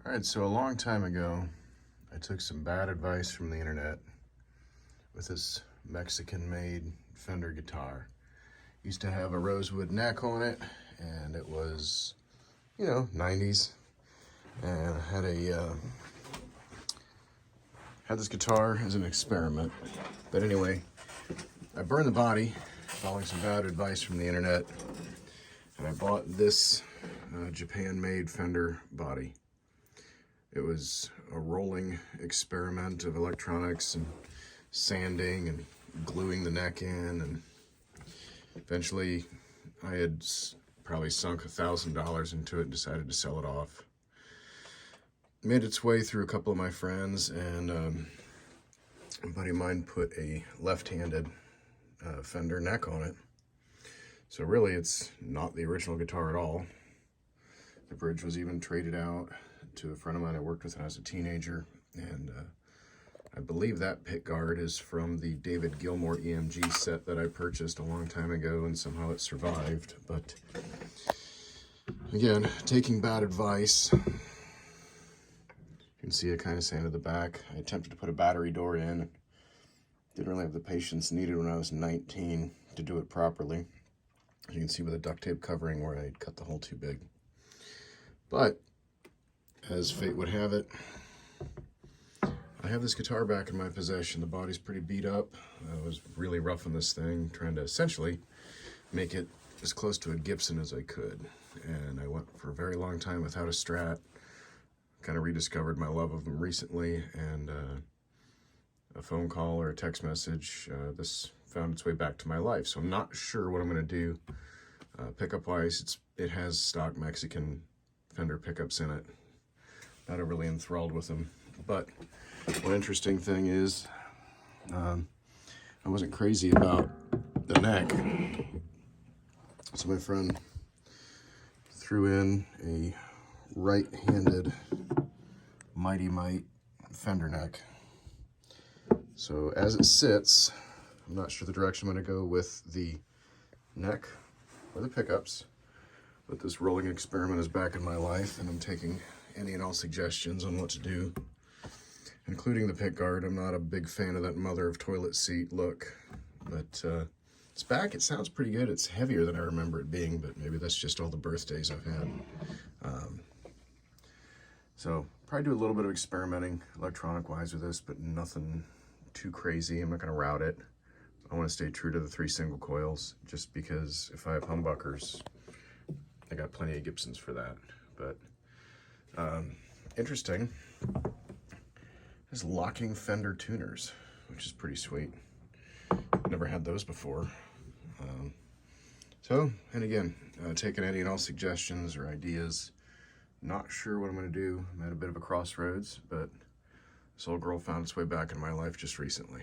All right, so a long time ago, I took some bad advice from the internet with this Mexican-made Fender guitar. Used to have a rosewood neck on it, and it was, 90s. And I had this guitar as an experiment. But anyway, I burned the body, following some bad advice from the internet, and I bought this Japan-made Fender body. It was a rolling experiment of electronics and sanding and gluing the neck in, and eventually I had probably sunk $1,000 into it and decided to sell it off. Made its way through a couple of my friends, and a buddy of mine put a left-handed Fender neck on it. So really it's not the original guitar at all. The bridge was even traded out to a friend of mine I worked with when I was a teenager, and I believe that pick guard is from the David Gilmour EMG set that I purchased a long time ago, and somehow it survived. But again, taking bad advice. You can see I kind of sanded the back. I attempted to put a battery door in. Didn't really have the patience needed when I was 19 to do it properly. You can see with a duct tape covering where I cut the hole too big. But as fate would have it, I have this guitar back in my possession. The body's pretty beat up. I was really roughing this thing, trying to essentially make it as close to a Gibson as I could. And I went for a very long time without a Strat. Kind of rediscovered my love of them recently, and a phone call or a text message, this found its way back to my life. So I'm not sure what I'm going to do. Pickup-wise, it has stock Mexican Fender pickups in it. Not overly enthralled with them. But one interesting thing is, I wasn't crazy about the neck. So my friend threw in a right-handed MIJ Fender neck. So as it sits, I'm not sure the direction I'm going to go with the neck or the pickups, but this rolling experiment is back in my life, and I'm taking any and all suggestions on what to do, including the pick guard. I'm not a big fan of that mother of toilet seat look, but it's back. It sounds pretty good. It's heavier than I remember it being, but maybe that's just all the birthdays I've had. So probably do a little bit of experimenting electronic-wise with this, but nothing too crazy. I'm not going to route it. I want to stay true to the 3 single coils, just because if I have humbuckers, I got plenty of Gibsons for that. But interesting. There's locking Fender tuners, which is pretty sweet. Never had those before. And again, taking any and all suggestions or ideas. Not sure what I'm going to do. I'm at a bit of a crossroads, but this old girl found its way back in my life just recently.